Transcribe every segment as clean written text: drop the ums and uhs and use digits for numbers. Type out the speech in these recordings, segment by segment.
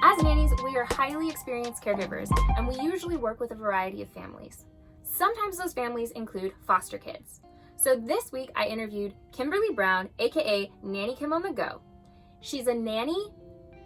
As nannies, we are highly experienced caregivers, and we usually work with a variety of families. Sometimes those families include foster kids. So this week I interviewed Kimberly Brown, aka Nanny Kim on the Go. She's a nanny,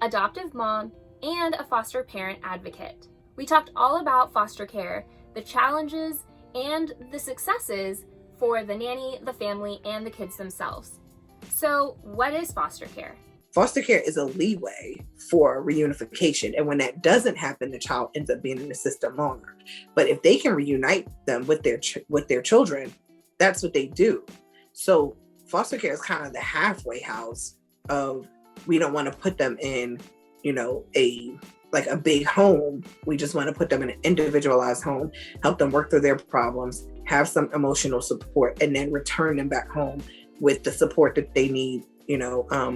adoptive mom, and a foster parent advocate. We talked all about foster care, the challenges and the successes for the nanny, the family, and the kids themselves. So what is foster care? Foster care is a leeway for reunification. And when that doesn't happen, the child ends up being in the system longer. But if they can reunite them with their children, that's what they do. So foster care is kind of the halfway house of, we don't want to put them in, a big home. We just want to put them in an individualized home, help them work through their problems, have some emotional support, and then return them back home with the support that they need,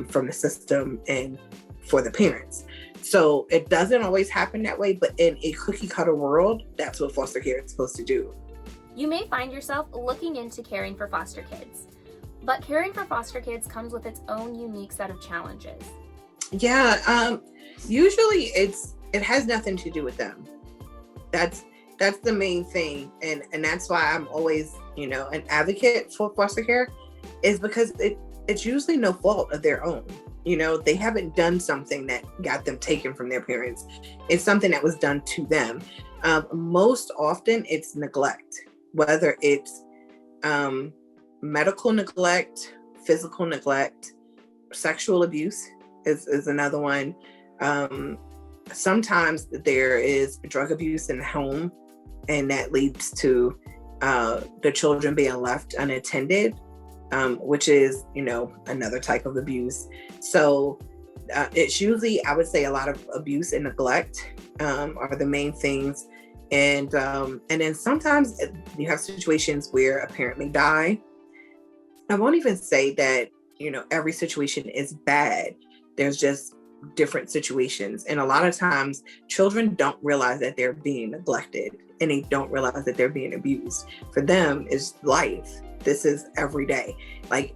from the system and for the parents. So it doesn't always happen that way, but in a cookie cutter world, that's what foster care is supposed to do. You may find yourself looking into caring for foster kids, but caring for foster kids comes with its own unique set of challenges. Yeah, usually it has nothing to do with them. That's the main thing, and that's why I'm always, an advocate for foster care, is because it's usually no fault of their own. They haven't done something that got them taken from their parents. It's something that was done to them. Most often it's neglect, whether it's medical neglect, physical neglect, sexual abuse is another one. Sometimes there is drug abuse in the home, and that leads to the children being left unattended, which is, another type of abuse. So it's usually, I would say, a lot of abuse and neglect are the main things. And then sometimes you have situations where a parent may die. I won't even say that, every situation is bad. There's just different situations. And a lot of times children don't realize that they're being neglected, and they don't realize that they're being abused. For them, it's life. This is every day. I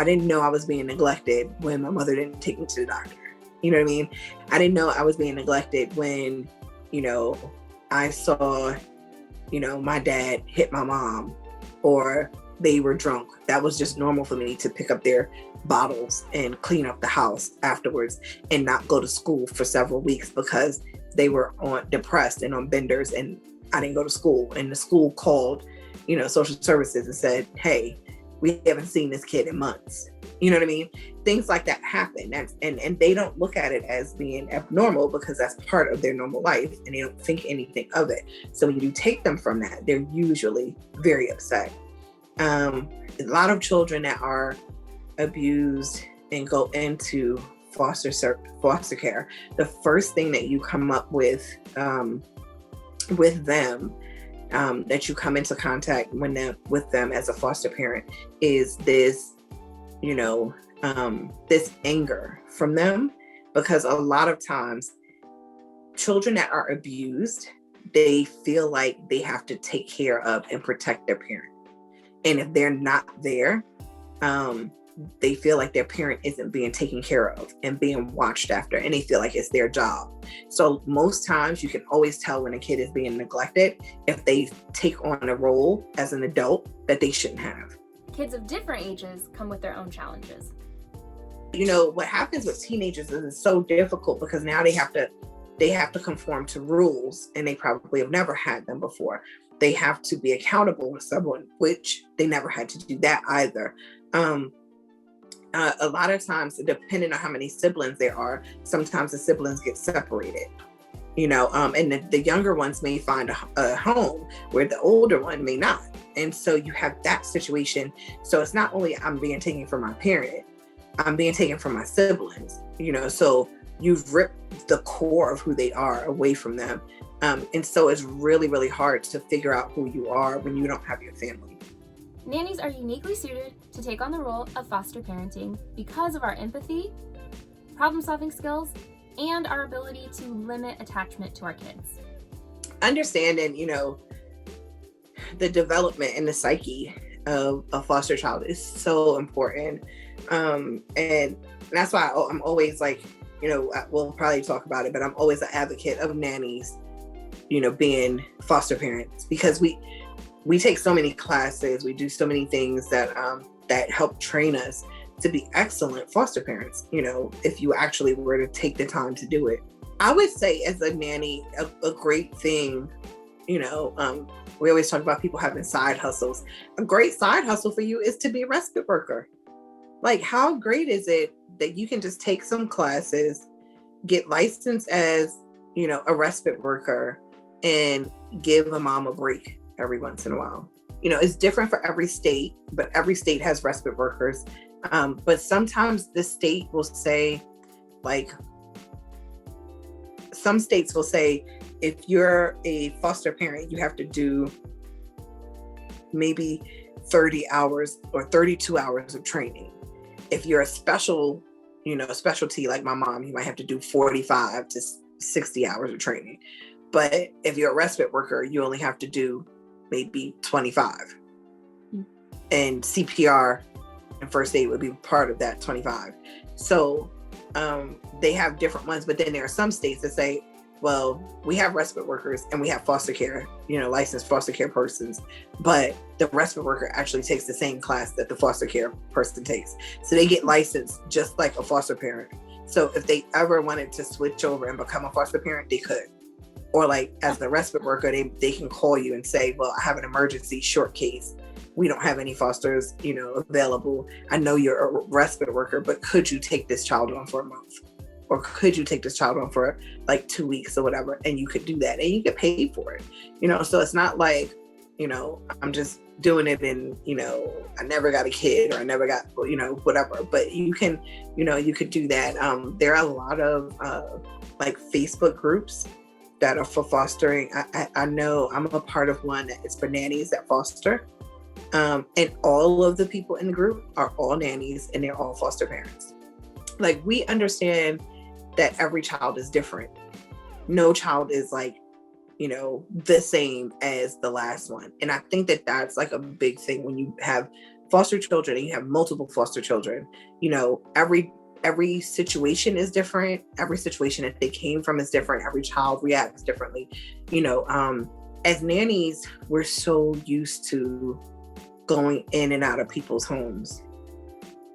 didn't know I was being neglected when my mother didn't take me to the doctor. You know what I mean? I didn't know I was being neglected when, I saw, my dad hit my mom, or they were drunk. That was just normal for me to pick up their bottles and clean up the house afterwards, and not go to school for several weeks because they were depressed and on benders, and I didn't go to school. And the school called, social services and said, hey, we haven't seen this kid in months. You know what I mean? Things like that happen. And they don't look at it as being abnormal, because that's part of their normal life, and they don't think anything of it. So when you take them from that, they're usually very upset. A lot of children that are abused and go into foster care, the first thing that you come up with them, that you come into contact with them as a foster parent, is this, this anger from them. Because a lot of times children that are abused, they feel like they have to take care of and protect their parent. And if they're not there, they feel like their parent isn't being taken care of and being watched after, and they feel like it's their job. So most times you can always tell when a kid is being neglected if they take on a role as an adult that they shouldn't have. Kids of different ages come with their own challenges. What happens with teenagers is it's so difficult, because now they have to conform to rules, and they probably have never had them before. They have to be accountable to someone, which they never had to do that either. A lot of times, depending on how many siblings there are, sometimes the siblings get separated, and the younger ones may find a home where the older one may not. And so you have that situation. So it's not only I'm being taken from my parent, I'm being taken from my siblings, so you've ripped the core of who they are away from them. And so it's really, really hard to figure out who you are when you don't have your family. Nannies are uniquely suited to take on the role of foster parenting because of our empathy, problem-solving skills, and our ability to limit attachment to our kids. Understanding, the development and the psyche of a foster child is so important. And that's why I'm always we'll probably talk about it, but I'm always an advocate of nannies, being foster parents, because we take so many classes, we do so many things that help train us to be excellent foster parents, if you actually were to take the time to do it. I would say as a nanny, a great thing, we always talk about people having side hustles. A great side hustle for you is to be a respite worker. Like, how great is it that you can just take some classes, get licensed as, a respite worker, and give a mom a break every once in a while. It's different for every state, but every state has respite workers. But sometimes the state will say, like, some states will say, if you're a foster parent, you have to do maybe 30 hours or 32 hours of training. If you're a specialty like my mom, you might have to do 45 to 60 hours of training. But if you're a respite worker, you only have to do maybe 25. And CPR and first aid would be part of that 25. So they have different ones, but then there are some states that say, well, we have respite workers and we have foster care, licensed foster care persons, but the respite worker actually takes the same class that the foster care person takes. So they get licensed just like a foster parent. So if they ever wanted to switch over and become a foster parent, they could. Or like as a respite worker, they can call you and say, well, I have an emergency short case. We don't have any fosters, available. I know you're a respite worker, but could you take this child on for a month? Or could you take this child on for like 2 weeks or whatever? And you could do that and you get paid for it. So it's not like, I'm just doing it and, I never got a kid or I never got, whatever. But you can, you could do that. There are a lot of like Facebook groups that are for fostering. I know I'm a part of one that is for nannies that foster. And all of the people in the group are all nannies and they're all foster parents. Like, we understand that every child is different. No child is like, the same as the last one. And I think that that's like a big thing when you have foster children and you have multiple foster children. Every situation is different. Every situation that they came from is different. Every child reacts differently. As nannies, we're so used to going in and out of people's homes,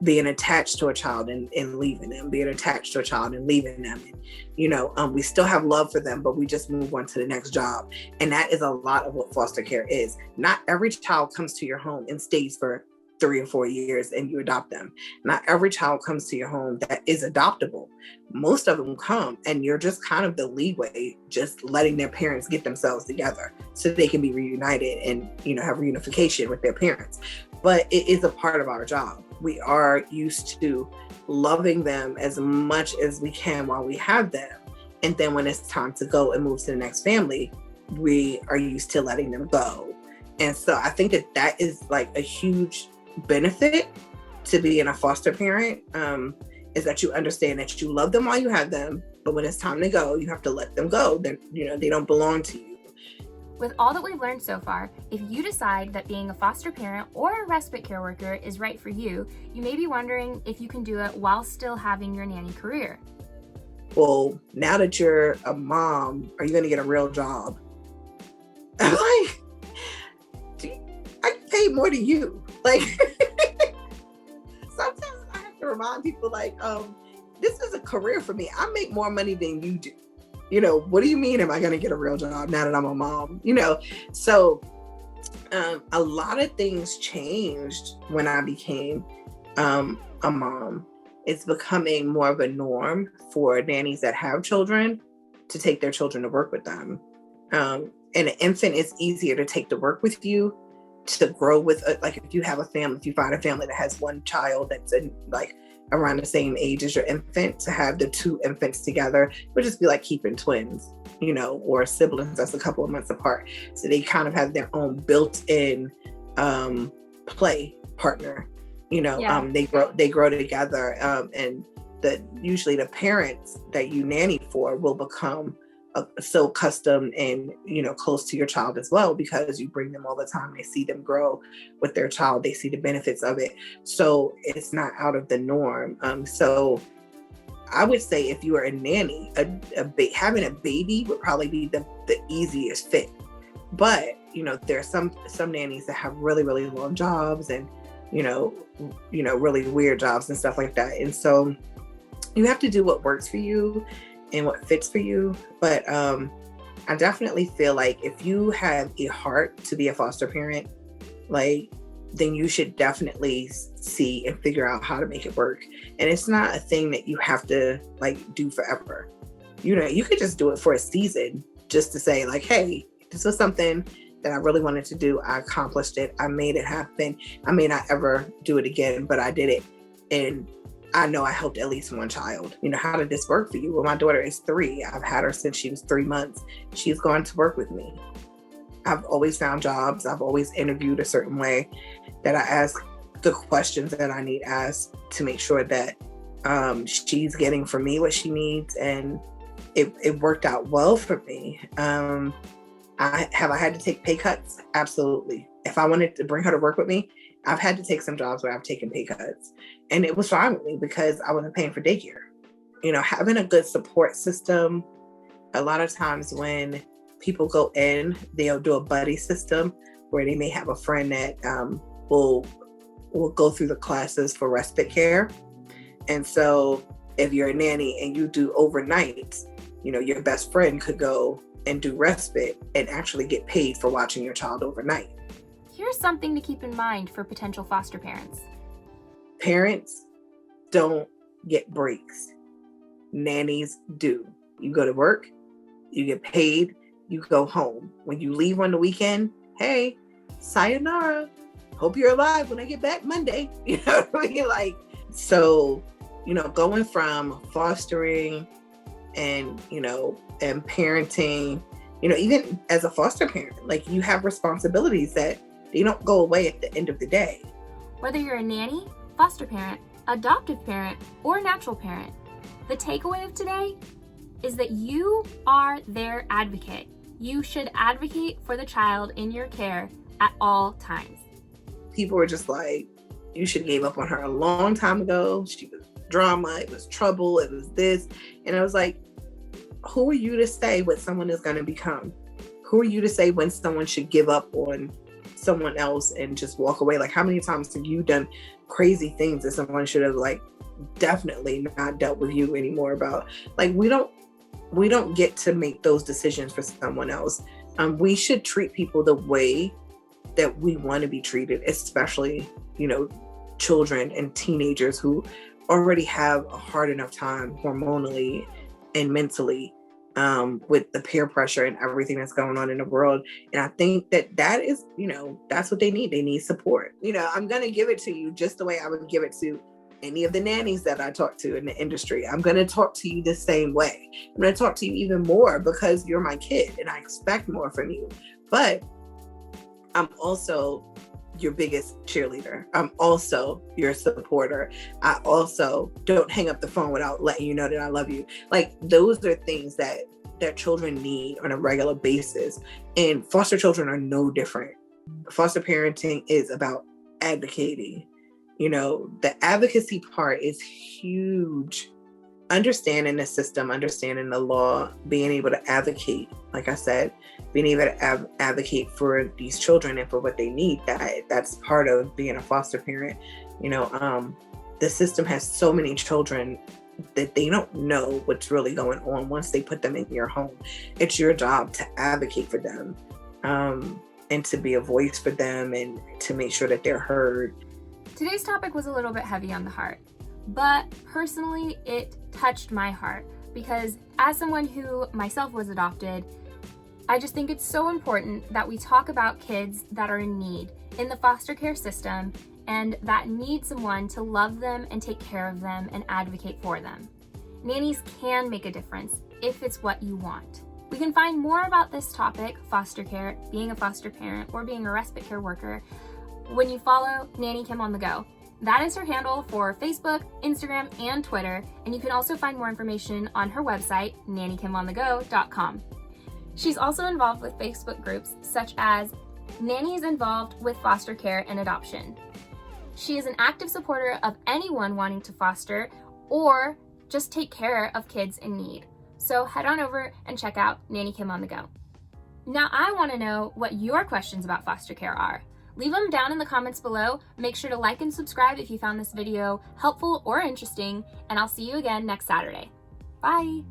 being attached to a child and leaving them, being attached to a child and leaving them. And, we still have love for them, but we just move on to the next job. And that is a lot of what foster care is. Not every child comes to your home and stays for 3 or 4 years and you adopt them. Not every child comes to your home that is adoptable. Most of them come and you're just kind of the leeway, just letting their parents get themselves together so they can be reunited and, have reunification with their parents. But it is a part of our job. We are used to loving them as much as we can while we have them. And then when it's time to go and move to the next family, we are used to letting them go. And so I think that is like a huge benefit to being a foster parent, is that you understand that you love them while you have them, but when it's time to go, you have to let them go. Then, they don't belong to you. With all that we've learned so far, if you decide that being a foster parent or a respite care worker is right for you, you may be wondering if you can do it while still having your nanny career. Well, now that you're a mom, are you going to get a real job? I'm like, I can pay more than you. Like, sometimes I have to remind people, like, this is a career for me. I make more money than you do. What do you mean am I going to get a real job now that I'm a mom? So a lot of things changed when I became a mom. It's becoming more of a norm for nannies that have children to take their children to work with them. And an infant is easier to take to work with you, to grow with. Like, if you have a family, if you find a family that has one child that's around the same age as your infant, to have the two infants together would just be like keeping twins, or siblings that's a couple of months apart. So they kind of have their own built-in play partner. They grow together, and usually the parents that you nanny for will become so accustomed and close to your child as well, because you bring them all the time. They see them grow with their child. They see the benefits of it. So it's not out of the norm. So I would say if you are a nanny, having a baby would probably be the easiest fit. But, there are some nannies that have really, really long jobs and, really weird jobs and stuff like that. And so you have to do what works for you and what fits for you. But I definitely feel like if you have a heart to be a foster parent, then you should definitely see and figure out how to make it work. And it's not a thing that you have to do forever. You could just do it for a season just to say hey, this was something that I really wanted to do. I accomplished it. I made it happen. I may not ever do it again, but I did it. And I know I helped at least one child. How did this work for you? Well, my daughter is 3. I've had her since she was 3 months. She's gone to work with me. I've always found jobs. I've always interviewed a certain way that I ask the questions that I need asked to make sure that she's getting from me what she needs. And it worked out well for me. I had to take pay cuts? Absolutely. If I wanted to bring her to work with me, I've had to take some jobs where I've taken pay cuts. And it was fine with me because I wasn't paying for daycare. Having a good support system, a lot of times when people go in, they'll do a buddy system where they may have a friend that will go through the classes for respite care. And so if you're a nanny and you do overnights, your best friend could go and do respite and actually get paid for watching your child overnight. Here's something to keep in mind for potential foster parents. Parents don't get breaks. Nannies do. You go to work, you get paid, you go home. When you leave on the weekend, hey, sayonara. Hope you're alive when I get back Monday. You know what I mean? So, going from fostering and, and parenting, even as a foster parent, you have responsibilities that they don't go away at the end of the day. Whether you're a nanny, foster parent, adoptive parent, or natural parent, the takeaway of today is that you are their advocate. You should advocate for the child in your care at all times. People were just you should have gave up on her a long time ago. She was drama, it was trouble, it was this. And I was who are you to say what someone is going to become? Who are you to say when someone should give up on someone else and just walk away? How many times have you done crazy things that someone should have definitely not dealt with you anymore about? We don't get to make those decisions for someone else. We should treat people the way that we want to be treated, especially, children and teenagers who already have a hard enough time hormonally and mentally with the peer pressure and everything that's going on in the world. And I think that is, that's what they need. They need support. I'm going to give it to you just the way I would give it to any of the nannies that I talk to in the industry. I'm going to talk to you the same way. I'm going to talk to you even more because you're my kid and I expect more from you. But I'm also your biggest cheerleader. I'm also your supporter. I also don't hang up the phone without letting you know that I love you. Those are things that children need on a regular basis. And foster children are no different. Foster parenting is about advocating. The advocacy part is huge. Understanding the system, understanding the law, being able to advocate, like I said, being able to advocate for these children and for what they need, that's part of being a foster parent. The system has so many children that they don't know what's really going on once they put them in your home. It's your job to advocate for them and to be a voice for them and to make sure that they're heard. Today's topic was a little bit heavy on the heart, but personally it touched my heart because as someone who myself was adopted, I just think it's so important that we talk about kids that are in need in the foster care system and that need someone to love them and take care of them and advocate for them. Nannies can make a difference if it's what you want. We can find more about this topic, foster care, being a foster parent, or being a respite care worker, when you follow Nanny Kim on the Go. That is her handle for Facebook, Instagram, and Twitter, and you can also find more information on her website, nannykimonthego.com. She's also involved with Facebook groups such as Nannies Involved with Foster Care and Adoption. She is an active supporter of anyone wanting to foster or just take care of kids in need. So head on over and check out Nanny Kim on the Go. Now I want to know what your questions about foster care are. Leave them down in the comments below. Make sure to like and subscribe if you found this video helpful or interesting, and I'll see you again next Saturday. Bye!